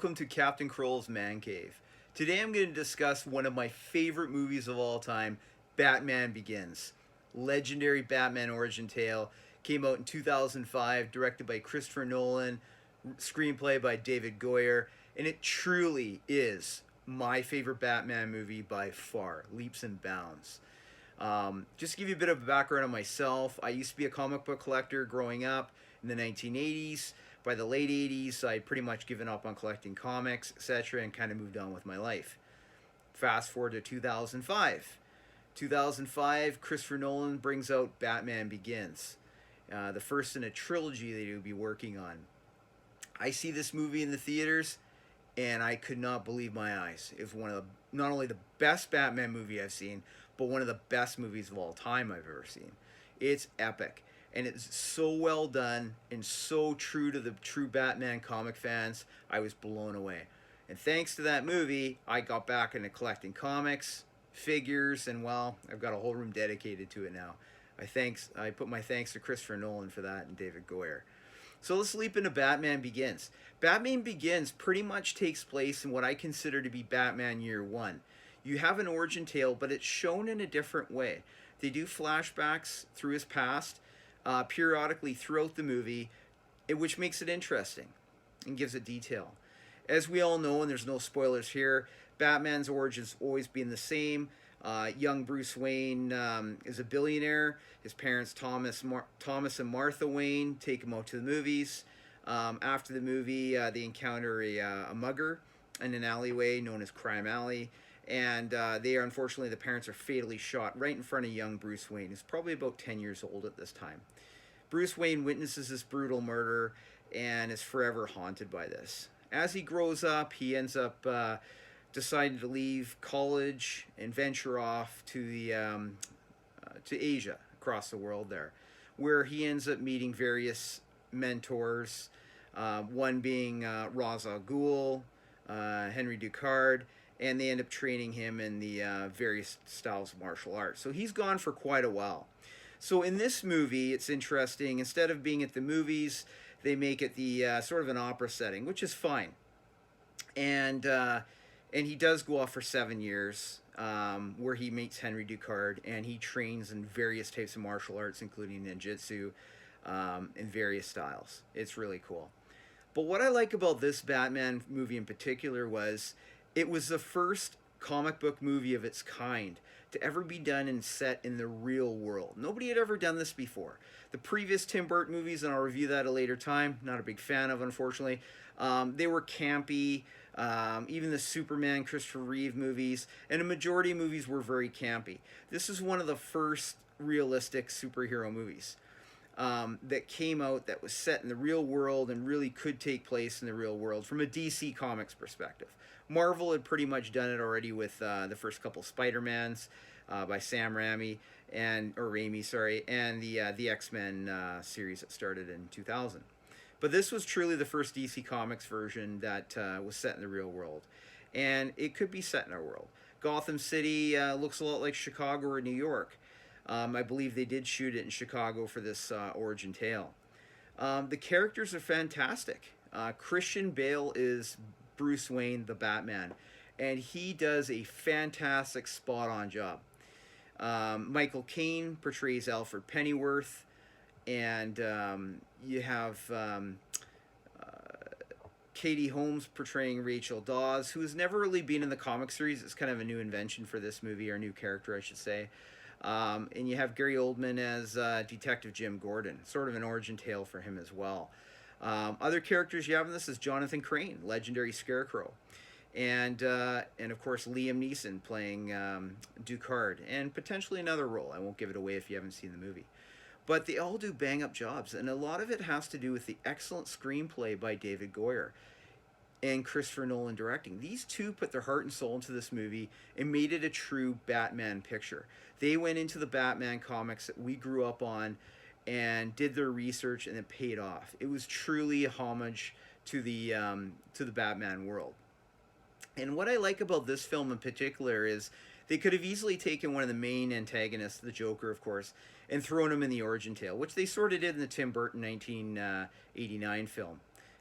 welcome to Captain Kroll's Man Cave. Today I'm going to discuss one of my favorite movies of all time, Batman Begins. Legendary Batman origin tale, came out in 2005, directed by Christopher Nolan, screenplay by David Goyer, and it truly is my favorite Batman movie by far, leaps and bounds. Just to give you a bit of background on myself, I used to be a comic book collector growing up in the 1980s. By the late 80s, I'd pretty much given up on collecting comics, etc., and kind of moved on with my life. Fast forward to 2005. 2005, Christopher Nolan brings out Batman Begins, the first in a trilogy that he would be working on. I see this movie in the theaters, and I could not believe my eyes. It was one of the, not only the best Batman movie I've seen, but one of the best movies of all time I've ever seen. It's epic. And it's so well done and so true to the true Batman comic fans, I was blown away. And thanks to that movie, I got back into collecting comics, figures, and well, I've got a whole room dedicated to it now. I put my thanks to Christopher Nolan for that and David Goyer. So let's leap into Batman Begins. Batman Begins pretty much takes place in what I consider to be Batman Year One. You have an origin tale, but it's shown in a different way. They do flashbacks through his past, periodically throughout the movie, which makes it interesting and gives it detail. As we all know, and there's no spoilers here, Batman's origins always been the same. Young Bruce Wayne is a billionaire. His parents, Thomas and Martha Wayne, take him out to the movies. After the movie, they encounter a mugger in an alleyway known as Crime Alley. And unfortunately, the parents are fatally shot right in front of young Bruce Wayne, who's probably about 10 years old at this time. Bruce Wayne witnesses this brutal murder and is forever haunted by this. As he grows up, he ends up deciding to leave college and venture off to Asia, across the world there, where he ends up meeting various mentors, one being Ra's al Ghul, Henri Ducard, and they end up training him in the various styles of martial arts. So he's gone for quite a while. So in this movie, it's interesting. Instead of being at the movies, they make it the sort of an opera setting, which is fine. And he does go off for 7 years, where he meets Henri Ducard, and he trains in various types of martial arts, including ninjutsu, in various styles. It's really cool. But what I like about this Batman movie in particular was it was the first comic book movie of its kind to ever be done and set in the real world. Nobody had ever done this before. The previous Tim Burton movies, and I'll review that at a later time, not a big fan of, unfortunately, they were campy. Even the Superman, Christopher Reeve movies, and a majority of movies were very campy. This is one of the first realistic superhero movies that came out that was set in the real world and really could take place in the real world from a DC Comics perspective. Marvel had pretty much done it already with the first couple Spider-Mans by Sam Raimi and the X-Men series that started in 2000. But this was truly the first DC Comics version that was set in the real world, and it could be set in our world. Gotham City looks a lot like Chicago or New York. I believe they did shoot it in Chicago for this origin tale. The characters are fantastic. Christian Bale is Bruce Wayne, the Batman, and he does a fantastic spot-on job. Michael Caine portrays Alfred Pennyworth, and you have Katie Holmes portraying Rachel Dawes, who has never really been in the comic series. It's kind of a new invention for this movie, or a new character, I should say. And you have Gary Oldman as Detective Jim Gordon, sort of an origin tale for him as well. Other characters you have in this is Jonathan Crane, legendary Scarecrow, and of course Liam Neeson playing Ducard, and potentially another role. I won't give it away if you haven't seen the movie. But they all do bang-up jobs, and a lot of it has to do with the excellent screenplay by David Goyer and Christopher Nolan directing. These two put their heart and soul into this movie and made it a true Batman picture. They went into the Batman comics that we grew up on and did their research, and it paid off. It was truly a homage to the Batman world. And what I like about this film in particular is they could have easily taken one of the main antagonists, the Joker, of course, and thrown him in the origin tale, which they sort of did in the Tim Burton 1989 film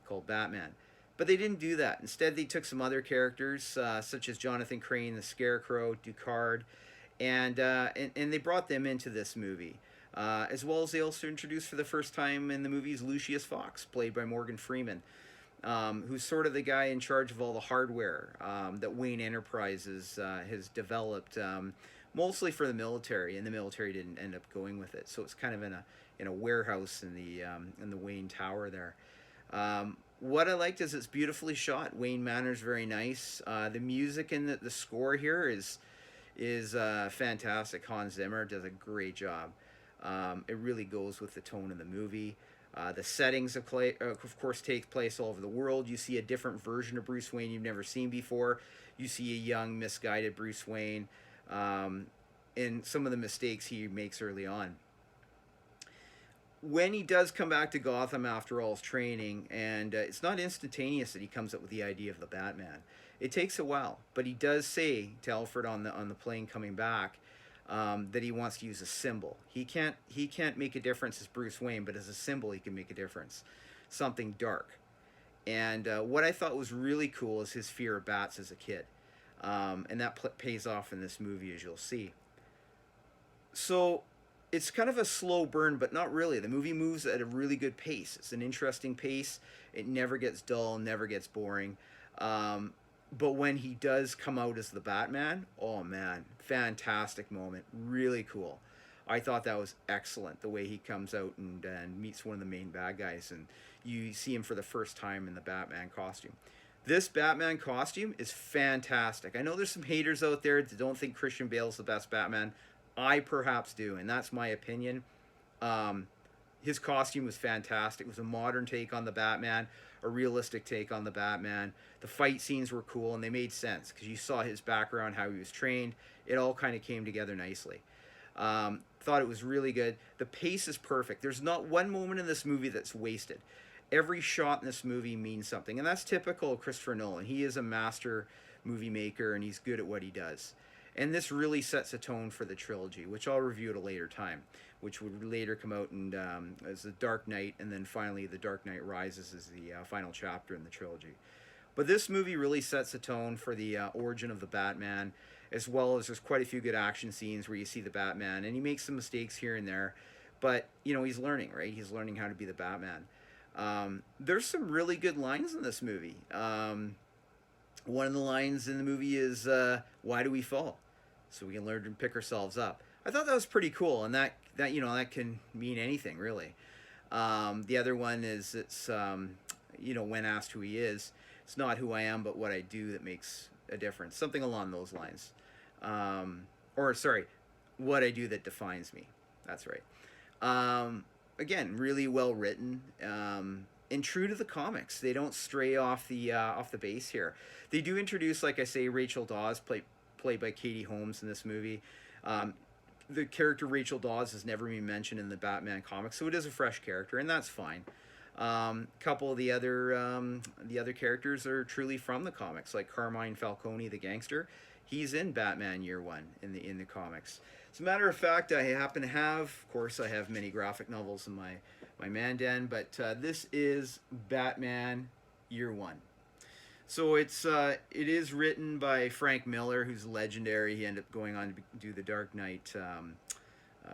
called Batman. But they didn't do that. Instead, they took some other characters, such as Jonathan Crane, the Scarecrow, Ducard, and they brought them into this movie. As well as they also introduced for the first time in the movies Lucius Fox, played by Morgan Freeman, who's sort of the guy in charge of all the hardware that Wayne Enterprises has developed, mostly for the military, and the military didn't end up going with it. So it's kind of in a warehouse in the Wayne Tower there. What I liked is it's beautifully shot. Wayne Manor's very nice. The music and the score here is fantastic. Hans Zimmer does a great job. It really goes with the tone of the movie. The settings of course, take place all over the world. You see a different version of Bruce Wayne you've never seen before. You see a young, misguided Bruce Wayne, and some of the mistakes he makes early on. When he does come back to Gotham after all his training, and it's not instantaneous that he comes up with the idea of the Batman. It takes a while, but he does say to Alfred on the plane coming back that he wants to use a symbol. He can't make a difference as Bruce Wayne, but as a symbol he can make a difference. Something dark. And what I thought was really cool is his fear of bats as a kid, and that pays off in this movie, as you'll see. So it's kind of a slow burn, but not really. The movie moves at a really good pace. It's an interesting pace. It never gets dull, never gets boring. But when he does come out as the Batman, oh man, fantastic moment. Really cool. I thought that was excellent, the way he comes out and meets one of the main bad guys, and you see him for the first time in the Batman costume. This Batman costume is fantastic. I know there's some haters out there that don't think Christian Bale's the best Batman. I perhaps do, and that's my opinion. His costume was fantastic. It was a modern take on the Batman, a realistic take on the Batman. The fight scenes were cool, and they made sense because you saw his background, how he was trained. It all kind of came together nicely. Thought it was really good. The pace is perfect. There's not one moment in this movie that's wasted. Every shot in this movie means something, and that's typical of Christopher Nolan. He is a master movie maker, and he's good at what he does. And this really sets a tone for the trilogy, which I'll review at a later time, which would later come out and as The Dark Knight, and then finally The Dark Knight Rises as the final chapter in the trilogy. But this movie really sets a tone for the origin of the Batman, as well as there's quite a few good action scenes where you see the Batman, and he makes some mistakes here and there, but, you know, he's learning, right? He's learning how to be the Batman. There's some really good lines in this movie. One of the lines in the movie is, why do we fall? So we can learn to pick ourselves up. I thought that was pretty cool, and that you know, that can mean anything, really. The other one is, it's, you know, when asked who he is, it's not who I am, but what I do that makes a difference. Something along those lines. Or, sorry, what I do that defines me. That's right. Again, really well written. And true to the comics. They don't stray off the base here. They do introduce, like I say, Rachel Dawes, played by Katie Holmes in this movie. The character Rachel Dawes has never been mentioned in the Batman comics, so it is a fresh character, and that's fine. Couple of the other characters are truly from the comics, like Carmine Falcone, the gangster. He's in Batman Year One in the comics. As a matter of fact, I happen to have, of course, I have many graphic novels in my man den, but this is Batman Year One. So it is written by Frank Miller, who's legendary. He ended up going on to do the Dark Knight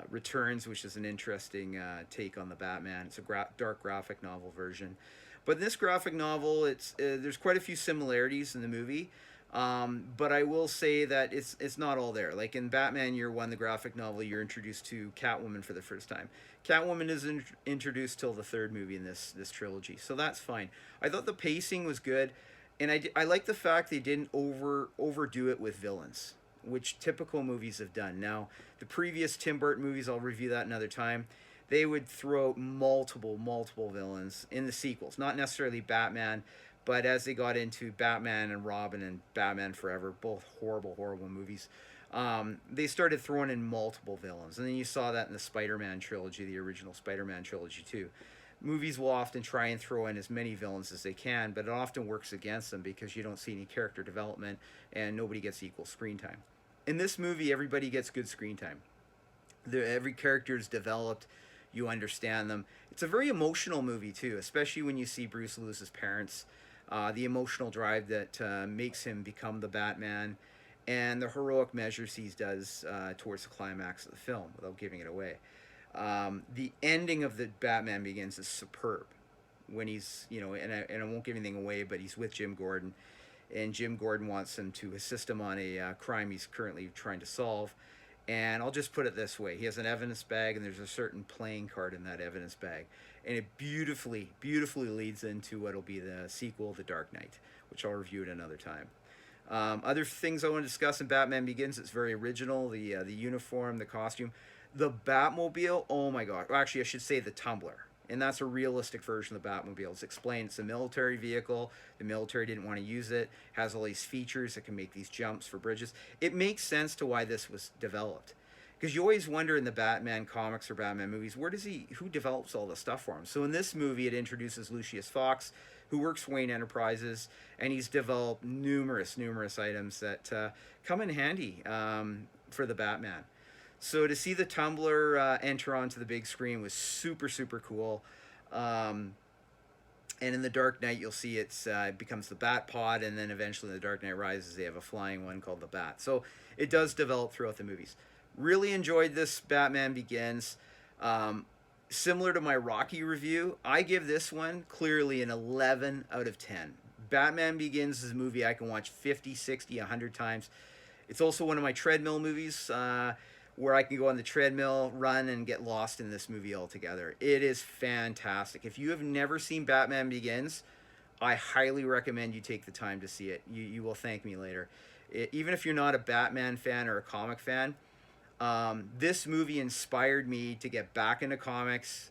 Returns, which is an interesting take on the Batman. It's a dark graphic novel version. But in this graphic novel, there's quite a few similarities in the movie. But I will say that it's not all there. Like in Batman Year One, the graphic novel, you're introduced to Catwoman for the first time. Catwoman isn't introduced till the third movie in this trilogy, so that's fine. I thought the pacing was good. And I like the fact they didn't overdo it with villains, which typical movies have done. Now, the previous Tim Burton movies, I'll review that another time, they would throw out multiple villains in the sequels. Not necessarily Batman, but as they got into Batman and Robin and Batman Forever, both horrible movies, they started throwing in multiple villains. And then you saw that in the Spider-Man trilogy, the original Spider-Man trilogy too. Movies will often try and throw in as many villains as they can, but it often works against them because you don't see any character development and nobody gets equal screen time. In this movie, everybody gets good screen time. Every character is developed. You understand them. It's a very emotional movie too, especially when you see Bruce lose his parents. the emotional drive that makes him become the Batman, and the heroic measures he does towards the climax of the film without giving it away. The ending of the Batman Begins is superb when he's, and I won't give anything away, but he's with Jim Gordon, and Jim Gordon wants him to assist him on a crime he's currently trying to solve. And I'll just put it this way: he has an evidence bag, and there's a certain playing card in that evidence bag, and it beautifully leads into what'll be the sequel, The Dark Knight, which I'll review at another time. Other things I want to discuss in Batman Begins: it's very original. The uniform, the costume, the Batmobile. Oh my god! Well, actually, I should say the Tumbler. And that's a realistic version of the Batmobile. It's explained it's a military vehicle. The military didn't want to use it. Has all these features that can make these jumps for bridges. It makes sense to why this was developed. Because you always wonder in the Batman comics or Batman movies, who develops all the stuff for him? So in this movie, it introduces Lucius Fox, who works for Wayne Enterprises, and he's developed numerous items that come in handy for the Batman. So to see the Tumbler enter onto the big screen was super cool. And in The Dark Knight, you'll see it becomes the Bat Pod, and then eventually in The Dark Knight Rises, they have a flying one called the Bat. So it does develop throughout the movies. Really enjoyed this Batman Begins. Similar to my Rocky review, I give this one clearly an 11 out of 10. Batman Begins is a movie I can watch 50, 60, 100 times. It's also one of my treadmill movies, where I can go on the treadmill, run, and get lost in this movie altogether. It is fantastic. If you have never seen Batman Begins, I highly recommend you take the time to see it. You will thank me later. Even if you're not a Batman fan or a comic fan, this movie inspired me to get back into comics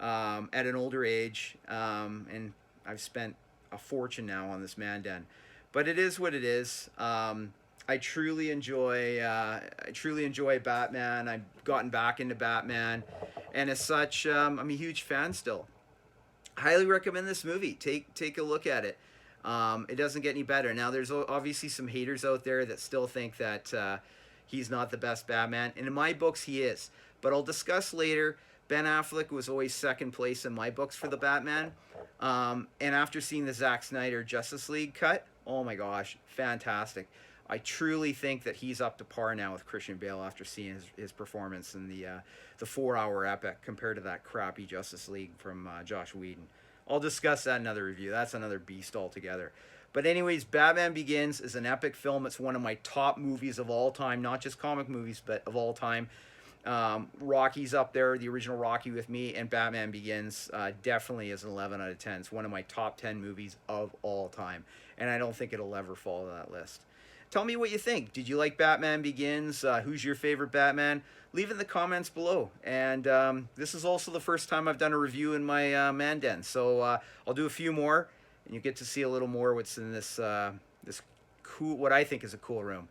at an older age, and I've spent a fortune now on this man den. But it is what it is. I truly enjoy Batman. I've gotten back into Batman, and as such, I'm a huge fan still. Highly recommend this movie. Take a look at it. It doesn't get any better. Now, there's obviously some haters out there that still think that he's not the best Batman, and in my books, he is. But I'll discuss later. Ben Affleck was always second place in my books for the Batman. And after seeing the Zack Snyder Justice League cut, oh my gosh, fantastic. I truly think that he's up to par now with Christian Bale after seeing his performance in the 4-hour epic compared to that crappy Justice League from Joss Whedon. I'll discuss that in another review. That's another beast altogether. But anyways, Batman Begins is an epic film. It's one of my top movies of all time, not just comic movies, but of all time. Rocky's up there, the original Rocky with me, and Batman Begins definitely is an 11 out of 10. It's one of my top 10 movies of all time, and I don't think it'll ever fall to that list. Tell me what you think. Did you like Batman Begins? Who's your favorite Batman? Leave in the comments below. And this is also the first time I've done a review in my man den. So I'll do a few more, and you get to see a little more what's in this cool, what I think is a cool room.